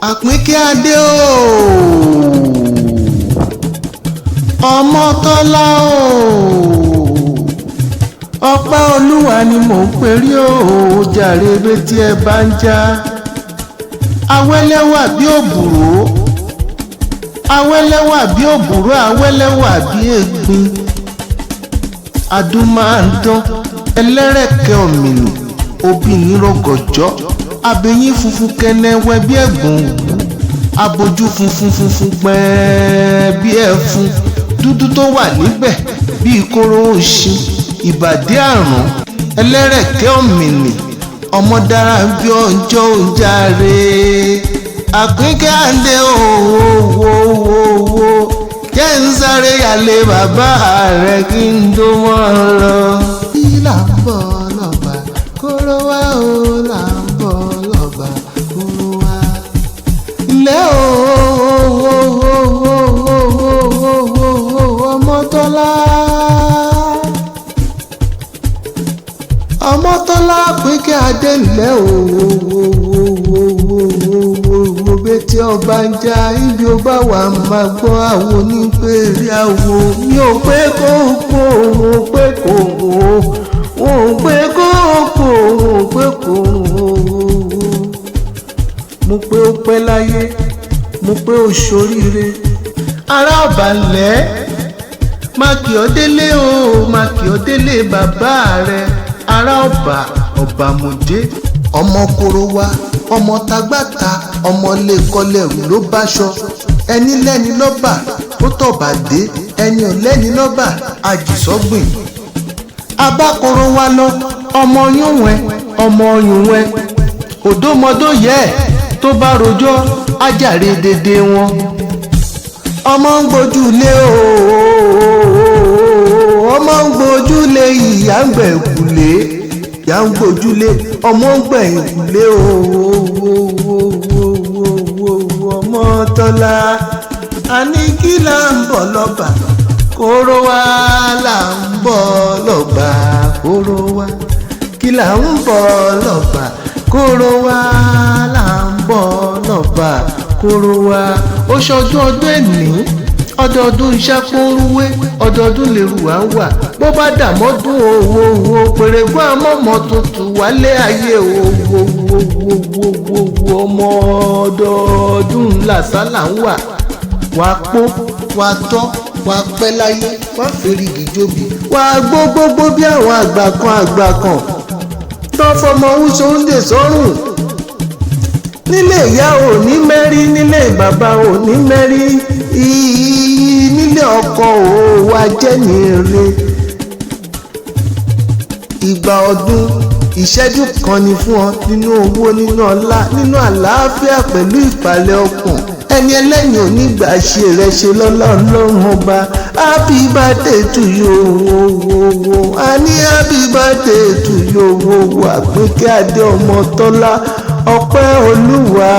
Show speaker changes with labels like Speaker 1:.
Speaker 1: Àpínkẹ́ Adé o, Ọmọ́tọ́lá o, Ọpẹ́ Olúwa ni mò ń perí o, jàre betí ẹ bá ń já. Awẹ́lẹ́wà bí òbúrò, awẹ́lẹ́wà bí òbúrò, awẹ́lẹ́wà bí ègbin. Adún máa ń dán ẹlẹ́rẹ̀kẹ́ ọ̀mìnì, obìnrin rọgọ̀jọ́, abẹ́yín funfun kẹ́nẹ́wẹ́ bí ẹ̀gbọ́n òwú, abojú funfun pẹ́ẹ́ bí ẹ̀fun, dúdú tó wà níbẹ̀ bí kóró òṣì, ìbàdí àrùn, ẹlẹ́rẹ̀kẹ́ ọ̀mìnì, ọmọ dára bí ọjọ́ òjàre. Àpínkẹ́ Adé owó jẹ́ ń sáré yàlé bàbá rẹ̀ kí n tó mọ́ lọ. Kí là ń bọ̀ lọ́ba kóró wá o, là ń bọ̀ lọ́ba kóró wá. Ilé Ọmọ́tọ́lá, Ọmọ́tọ́lá Àpínkẹ́ Adé ilẹ̀ betí ọba ń já, ibi ó bá wà máa gbọ́ àwo ní pèrè àwo. Mi ò pé kó kó, mo pé kó mo pé kó kó, mo pé kó mo pé ó pẹ́ láyé, mo pé ó ṣoríire. Ará ọ̀bàlẹ̀ máa kì ọ́ délé o, máa kì ọ́ délé bàbá rẹ̀. Ará ọ̀bàmọ̀dé, ọmọ koro wa, ọmọ tagbáta, ọmọ lè kọlẹ̀ rù ló báṣọ. Ẹni lẹ́ni lọ́bà ó tọ̀bà dé, ẹni ò lẹ́ni lọ́bà àjùsọ́gbìn. Abákoro wa lọ, ọmọ yúnwẹ́, ọmọ yúnwẹ́, òdòmọdó yẹ tó bá rojọ́ ajáre dédé wọn. Ọmọ ń gbójúlé o, ọmọ ń gbójúlé, ìyá ń gbẹ̀kúlé, ìyá ń gbójúlé, ọmọ ń gbẹ̀yìnkúlé o. Ọmọ́tọ́lá, a ní kí là ń bọ̀ lọ́ba kóró wá, là ń bọ̀ lọ́ba kóró wá. Kí là ń bọ̀ lọ́ba kóró wá, là ń bọ̀ lọ́ba kóró wá. Ó ṣọdún ọdún ẹ̀ní, ọdọọdún iṣẹ́ kórúwé, ọdọọdún lèrú wá wà. Bó bá dàmọ́dún owó pèrègùn àmọ́mọ́ tuntun wálé ayé owó ọmọ ọdọọdún làsálà ń wà. Wà á pọ́, wà á tọ́, wà á pẹ́ láyé, wà á fèrè gìjòbí, wà á gbogbo bí àwọn àgbà kan tó fọmọ wúso ń dè sọ́rùn. Nílé ìyá ò ní mẹ́rí, nílé bàbá ò ní mẹ́rí, nílé ọkọ ò wá jẹ́ ní ire. Ìgbà ọdún ìṣẹ́jú kan ni fún ọ, nínú owó, nínú ọlá, nínú àlàáfíà pẹ̀lú ìpàlẹ̀ ọkàn. Ẹni ẹlẹ́yìn onígbà ṣe rẹ̀ ṣe lọ́lá Ọlọ́run ọba. Happy birthday to you a ní happy birthday to you Àpínkẹ́ Adé Ọmọ́tọ́lá, Ọpẹ́ Olúwa.